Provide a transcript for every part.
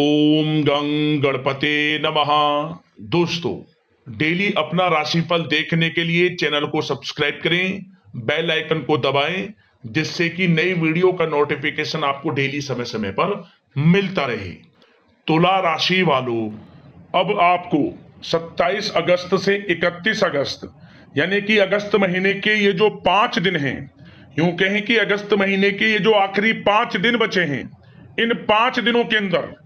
ओम गं गणपते नमः। दोस्तों, डेली अपना राशिफल देखने के लिए चैनल को सब्सक्राइब करें, बेल आइकन को दबाएं, जिससे कि नई वीडियो का नोटिफिकेशन आपको डेली समय समय पर मिलता रहे। तुला राशि वालों, अब आपको 27 अगस्त से 31 अगस्त यानी कि अगस्त महीने के ये जो 5 दिन हैं, यूं कहें कि अगस्त महीने के ये जो आखिरी 5 दिन बचे हैं, इन 5 दिनों के अंदर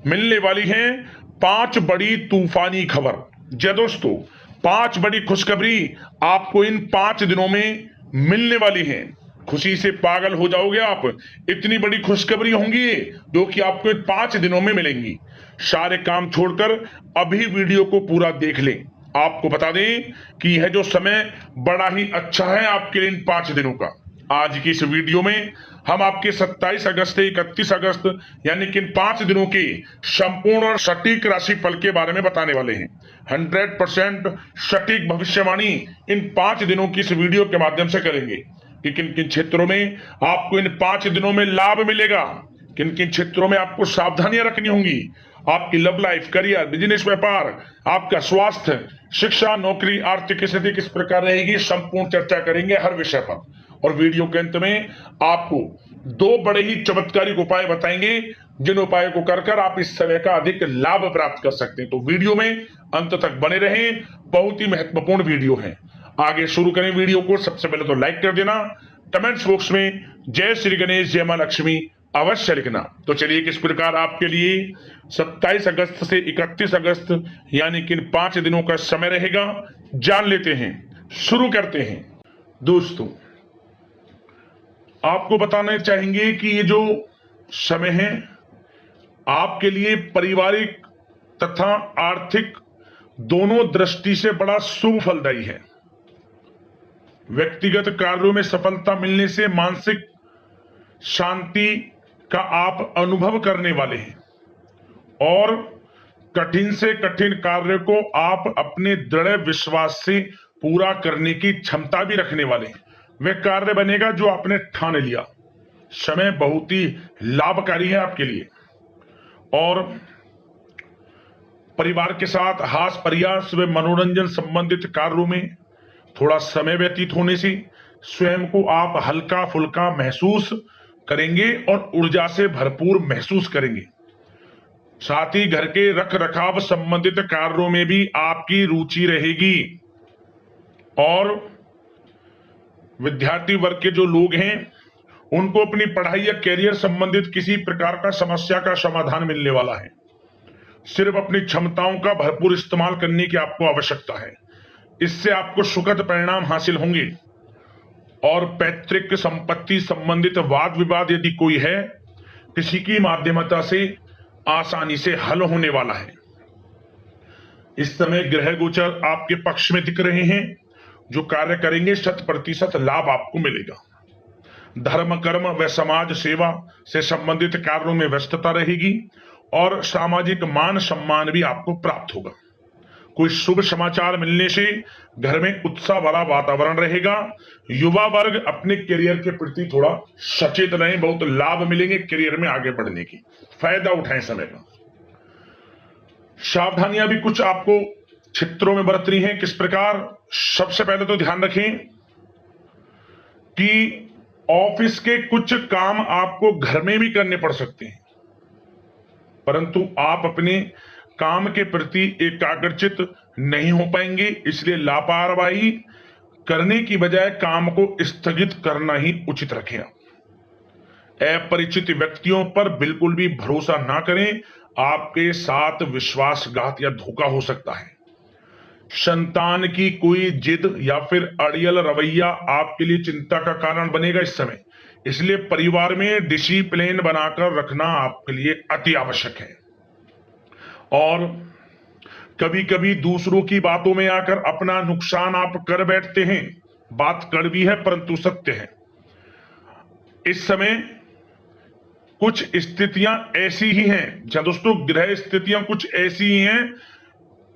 मिलने वाली हैं 5 बड़ी तूफानी खबर। जय दोस्तों, 5 बड़ी खुशखबरी आपको इन 5 दिनों में मिलने वाली हैं। खुशी से पागल हो जाओगे आप, इतनी बड़ी खुशखबरी होंगी जो कि आपको इन 5 दिनों में मिलेंगी। सारे काम छोड़कर अभी वीडियो को पूरा देख लें। आपको बता दें कि यह जो समय बड़ा ही अच्छा है आपके लिए इन 5 दिनों का। आज की इस वीडियो में हम आपके 27 अगस्त से 31 अगस्त यानी कि इन 5 दिनों के संपूर्ण और सटीक राशिफल के बारे में बताने वाले हैं। 100% सटीक भविष्यवाणी इन 5 दिनों की इस वीडियो के माध्यम से करेंगे कि किन किन क्षेत्रों में आपको इन 5 दिनों में लाभ मिलेगा, किन किन क्षेत्रों में आपको सावधानियां रखनी होंगी। आपकी लव लाइफ, करियर, बिजनेस, व्यापार, आपका स्वास्थ्य, शिक्षा, नौकरी, आर्थिक स्थिति किस प्रकार रहेगी, संपूर्ण चर्चा करेंगे हर विषय पर। और वीडियो के अंत में आपको 2 बड़े ही चमत्कारिक उपाय बताएंगे, जिन उपायों को कर आप इस समय का अधिक लाभ प्राप्त कर सकते हैं। तो वीडियो में अंत तक बने रहें, बहुत ही महत्वपूर्ण वीडियो है। आगे शुरू करें वीडियो को। सबसे पहले तो लाइक कर देना, कमेंट्स बॉक्स में जय श्री गणेश, जय मां लक्ष्मी अवश्य लिखना। तो चलिए किस प्रकार आपके लिए 27 अगस्त से 31 अगस्त यानी कि इन 5 दिनों का समय रहेगा, जान लेते हैं। शुरू करते हैं। दोस्तों, आपको बताना चाहेंगे कि ये जो समय है आपके लिए पारिवारिक तथा आर्थिक दोनों दृष्टि से बड़ा शुभ फलदायी है। व्यक्तिगत कार्यों में सफलता मिलने से मानसिक शांति का आप अनुभव करने वाले हैं और कठिन से कठिन कार्य को आप अपने दृढ़ विश्वास से पूरा करने की क्षमता भी रखने वाले हैं। वह कार्य बनेगा जो आपने ठान लिया। समय बहुत ही लाभकारी है आपके लिए और परिवार के साथ हास्य प्रयास व मनोरंजन संबंधित कार्यों में थोड़ा समय व्यतीत होने से स्वयं को आप हल्का फुल्का महसूस करेंगे और ऊर्जा से भरपूर महसूस करेंगे। साथ ही घर के रख रखाव संबंधित कार्यों में भी आपकी रुचि रहेगी और विद्यार्थी वर्ग के जो लोग हैं उनको अपनी पढ़ाई या कैरियर संबंधित किसी प्रकार का समस्या का समाधान मिलने वाला है। सिर्फ अपनी क्षमताओं का भरपूर इस्तेमाल करने की आपको आवश्यकता है। इससे आपको सुखद परिणाम हासिल होंगे और पैतृक संपत्ति संबंधित वाद विवाद यदि कोई है, किसी की माध्यमता से आसानी से हल होने वाला है। इस समय ग्रह गोचर आपके पक्ष में दिख रहे हैं। जो कार्य करेंगे 100% लाभ आपको मिलेगा। धर्म, कर्म व समाज सेवा से संबंधित कार्यों में व्यस्तता रहेगी और सामाजिक मान सम्मान भी आपको प्राप्त होगा। कोई शुभ समाचार मिलने से घर में उत्साह भरा वातावरण रहेगा। युवा वर्ग अपने करियर के प्रति थोड़ा सचेत रहें, बहुत लाभ मिलेंगे करियर में आगे बढ़ने की, फायदा उठाएं समय का। सावधानियां भी कुछ आपको क्षेत्रों में बरतनी है। किस प्रकार? सबसे पहले तो ध्यान रखें कि ऑफिस के कुछ काम आपको घर में भी करने पड़ सकते हैं, परंतु आप अपने काम के प्रति एकाग्रचित नहीं हो पाएंगे। इसलिए लापरवाही करने की बजाय काम को स्थगित करना ही उचित रखें। अपरिचित व्यक्तियों पर बिल्कुल भी भरोसा ना करें, आपके साथ विश्वासघात या धोखा हो सकता है। संतान की कोई जिद या फिर अड़ियल रवैया आपके लिए चिंता का कारण बनेगा इस समय। इसलिए परिवार में डिसिप्लिन बनाकर रखना आपके लिए अति आवश्यक है। और कभी कभी दूसरों की बातों में आकर अपना नुकसान आप कर बैठते हैं। बात कड़वी है परंतु सत्य है। इस समय कुछ स्थितियां ऐसी ही हैं, जहां दोस्तों ग्रह स्थितियां कुछ ऐसी ही हैं,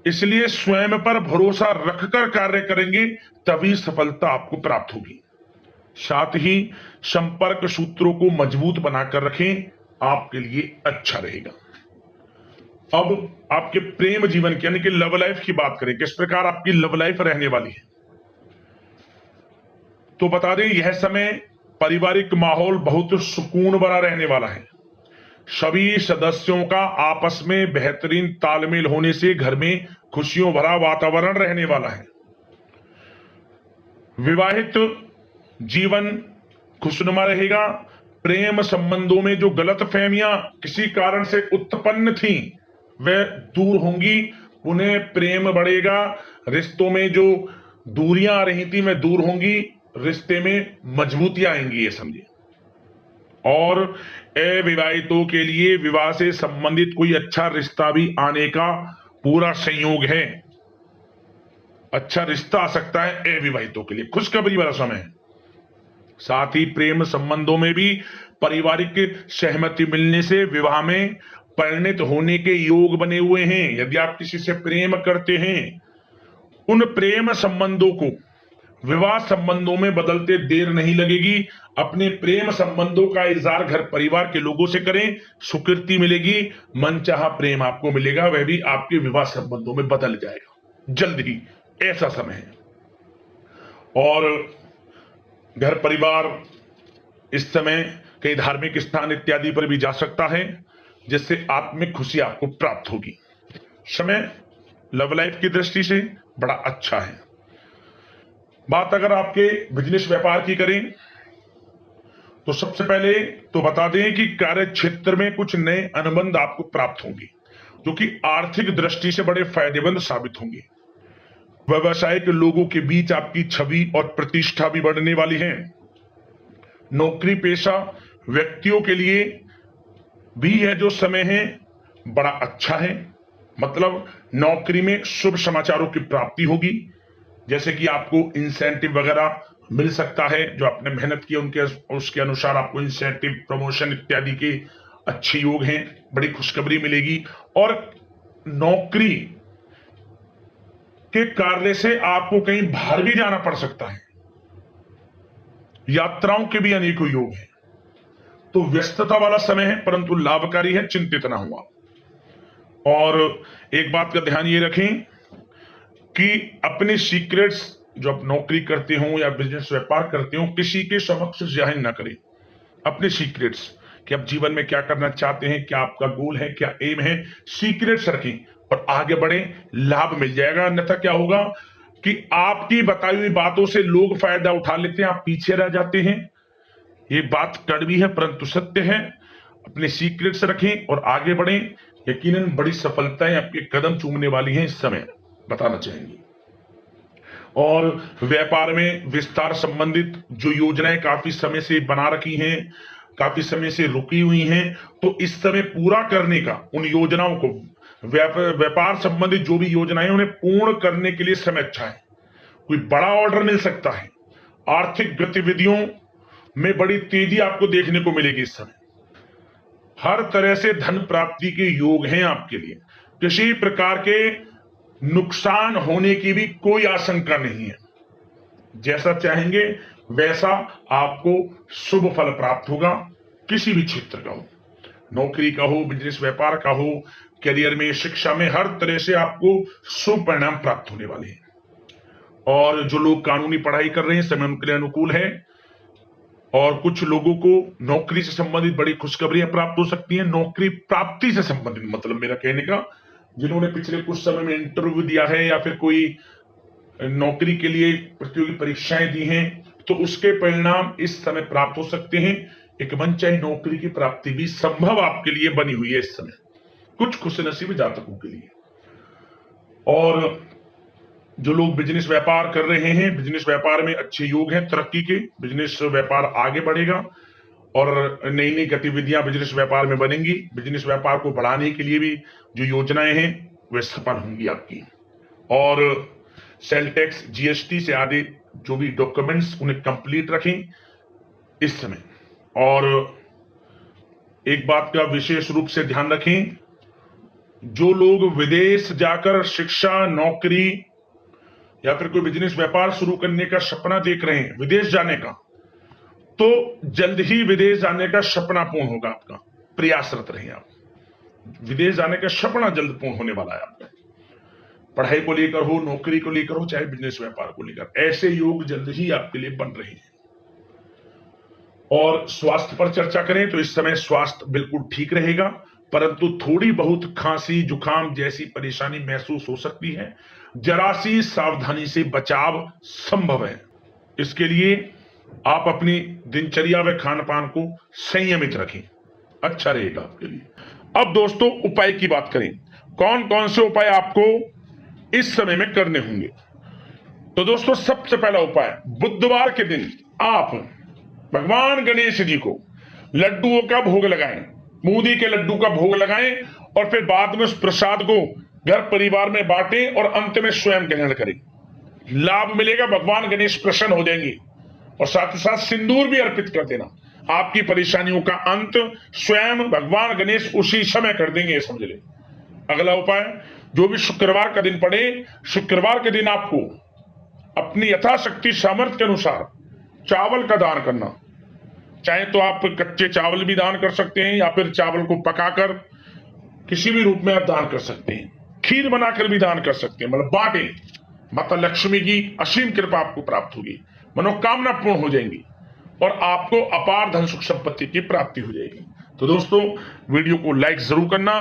इसलिए स्वयं पर भरोसा रखकर कार्य करेंगे तभी सफलता आपको प्राप्त होगी। साथ ही संपर्क सूत्रों को मजबूत बनाकर रखें, आपके लिए अच्छा रहेगा। अब आपके प्रेम जीवन की यानी कि लव लाइफ की बात करें, किस प्रकार आपकी लव लाइफ रहने वाली है, तो बता दें यह समय पारिवारिक माहौल बहुत सुकून भरा रहने वाला है। सभी सदस्यों का आपस में बेहतरीन तालमेल होने से घर में खुशियों भरा वातावरण रहने वाला है। विवाहित जीवन खुशनुमा रहेगा। प्रेम संबंधों में जो गलतफहमियां किसी कारण से उत्पन्न थी वह दूर होंगी, उन्हें प्रेम बढ़ेगा। रिश्तों में जो दूरियां आ रही थी वह दूर होंगी, रिश्ते में मजबूतियां आएंगी, ये समझिए। और अविवाहितों के लिए विवाह से संबंधित कोई अच्छा रिश्ता भी आने का पूरा संयोग है। अच्छा रिश्ता आ सकता है अविवाहितों के लिए, खुशखबरी वाला समय है। साथ ही प्रेम संबंधों में भी पारिवारिक सहमति मिलने से विवाह में परिणत होने के योग बने हुए हैं। यदि आप किसी से प्रेम करते हैं, उन प्रेम संबंधों को विवाह संबंधों में बदलते देर नहीं लगेगी। अपने प्रेम संबंधों का इजहार घर परिवार के लोगों से करें, स्वीकृति मिलेगी, मनचाहा प्रेम आपको मिलेगा, वह भी आपके विवाह संबंधों में बदल जाएगा जल्द ही, ऐसा समय है। और घर परिवार इस समय कई धार्मिक स्थान इत्यादि पर भी जा सकता है, जिससे आत्मिक खुशी आपको प्राप्त होगी। समय लव लाइफ की दृष्टि से बड़ा अच्छा है। बात अगर आपके बिजनेस व्यापार की करें तो सबसे पहले तो बता दें कि कार्य क्षेत्र में कुछ नए अनुबंध आपको प्राप्त होंगे, जो कि आर्थिक दृष्टि से बड़े फायदेमंद साबित होंगे। व्यवसायिक लोगों के बीच आपकी छवि और प्रतिष्ठा भी बढ़ने वाली है। नौकरी पेशा व्यक्तियों के लिए भी यह जो समय है बड़ा अच्छा है। मतलब नौकरी में शुभ समाचारों की प्राप्ति होगी, जैसे कि आपको इंसेंटिव वगैरह मिल सकता है, जो आपने मेहनत की उनके उसके अनुसार आपको इंसेंटिव, प्रमोशन इत्यादि के अच्छे योग हैं, बड़ी खुशखबरी मिलेगी। और नौकरी के कार्य से आपको कहीं बाहर भी जाना पड़ सकता है, यात्राओं के भी अनेकों योग हैं। तो व्यस्तता वाला समय है परंतु लाभकारी है, चिंतित ना हुआ। और एक बात का ध्यान ये रखें कि अपने सीक्रेट्स जो आप नौकरी करते हो या बिजनेस व्यापार करते हो, किसी के समक्ष जाहिर ना करें अपने सीक्रेट्स, कि आप जीवन में क्या करना चाहते हैं, क्या आपका गोल है, क्या एम है, सीक्रेट्स रखें और आगे बढ़े, लाभ मिल जाएगा। अन्यथा क्या होगा कि आपकी बताई हुई बातों से लोग फायदा उठा लेते हैं, आप पीछे रह जाते हैं। ये बात कड़वी है परंतु सत्य है। अपने सीक्रेट्स रखें और आगे बढ़ें, यकीनन बड़ी सफलताएं आपके कदम चूमने वाली हैं इस समय, बताना चाहेंगे। और व्यापार में विस्तार संबंधित जो योजनाएं काफी समय से बना रखी हैं, काफी समय से रुकी हुई हैं, तो इस समय पूरा करने का, उन योजनाओं को, व्यापार संबंधित जो भी योजनाएं उन्हें पूर्ण करने के लिए समय अच्छा है। कोई बड़ा ऑर्डर मिल सकता है। आर्थिक गतिविधियों में बड़ी तेजी आपको देखने को मिलेगी इस समय। हर तरह से धन प्राप्ति के योग हैं आपके लिए। किसी प्रकार के नुकसान होने की भी कोई आशंका नहीं है। जैसा चाहेंगे वैसा आपको शुभ फल प्राप्त होगा, किसी भी क्षेत्र का हो, नौकरी का हो, बिजनेस व्यापार का हो, करियर में, शिक्षा में, हर तरह से आपको शुभ परिणाम प्राप्त होने वाले हैं। और जो लोग कानूनी पढ़ाई कर रहे हैं समय उनके लिए अनुकूल है। और कुछ लोगों को नौकरी से संबंधित बड़ी खुशखबरियां प्राप्त हो सकती हैं। नौकरी प्राप्ति से संबंधित मतलब मेरा कहने का, जिन्होंने पिछले कुछ समय में इंटरव्यू दिया है या फिर कोई नौकरी के लिए प्रतियोगी परीक्षाएं दी हैं, तो उसके परिणाम इस समय प्राप्त हो सकते हैं। एक मनचाही नौकरी की प्राप्ति भी संभव आपके लिए बनी हुई है इस समय, कुछ खुशनसीब जातकों के लिए। और जो लोग बिजनेस व्यापार कर रहे हैं, बिजनेस व्यापार में अच्छे योग हैं तरक्की के, बिजनेस व्यापार आगे बढ़ेगा और नई नई गतिविधियां बिजनेस व्यापार में बनेंगी। बिजनेस व्यापार को बढ़ाने के लिए भी जो योजनाएं हैं वे सफल होंगी आपकी। और सेल टैक्स, जीएसटी से आदि जो भी डॉक्यूमेंट्स उन्हें कंप्लीट रखें इस समय। और एक बात का विशेष रूप से ध्यान रखें, जो लोग विदेश जाकर शिक्षा, नौकरी या फिर कोई बिजनेस व्यापार शुरू करने का सपना देख रहे हैं, विदेश जाने का, तो जल्द ही विदेश जाने का सपना पूर्ण होगा आपका, प्रयासरत रहिए आप। विदेश जाने का सपना जल्द पूर्ण होने वाला है आपका। पढ़ाई को लेकर हो, नौकरी को लेकर हो, चाहे बिजनेस व्यापार को लेकर, ऐसे योग जल्द ही आपके लिए बन रहे हैं। और स्वास्थ्य पर चर्चा करें तो इस समय स्वास्थ्य बिल्कुल ठीक रहेगा, परंतु थोड़ी बहुत खांसी जुकाम जैसी परेशानी महसूस हो सकती है। जरा सी सावधानी से बचाव संभव है। इसके लिए आप अपनी दिनचर्या व खान पान को संयमित रखें, अच्छा रहेगा आपके लिए। अब दोस्तों उपाय की बात करें, कौन कौन से उपाय आपको इस समय में करने होंगे। तो दोस्तों सबसे पहला उपाय, बुधवार के दिन आप भगवान गणेश जी को लड्डुओं का भोग लगाएं, बूंदी के लड्डू का भोग लगाएं और फिर बाद में उस प्रसाद को घर परिवार में बांटें और अंत में स्वयं ग्रहण करें। लाभ मिलेगा, भगवान गणेश प्रसन्न हो जाएंगे। और साथ ही साथ सिंदूर भी अर्पित कर देना, आपकी परेशानियों का अंत स्वयं भगवान गणेश उसी समय कर देंगे, समझ ले। अगला उपाय, जो भी शुक्रवार का दिन पड़े, शुक्रवार के दिन आपको अपनी यथाशक्ति सामर्थ्य के अनुसार चावल का दान करना। चाहे तो आप कच्चे चावल भी दान कर सकते हैं या फिर चावल को पकाकर किसी भी रूप में आप दान कर सकते हैं। खीर बनाकर भी दान कर सकते हैं, मतलब बांटे। माता लक्ष्मी की असीम कृपा आपको प्राप्त होगी, मनोकामना पूर्ण हो जाएंगी और आपको अपार धन सुख संपत्ति की प्राप्ति हो जाएगी। तो दोस्तों वीडियो को लाइक जरूर करना।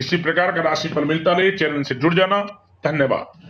इसी प्रकार का राशिफल मिलता रहे, चैनल से जुड़ जाना। धन्यवाद।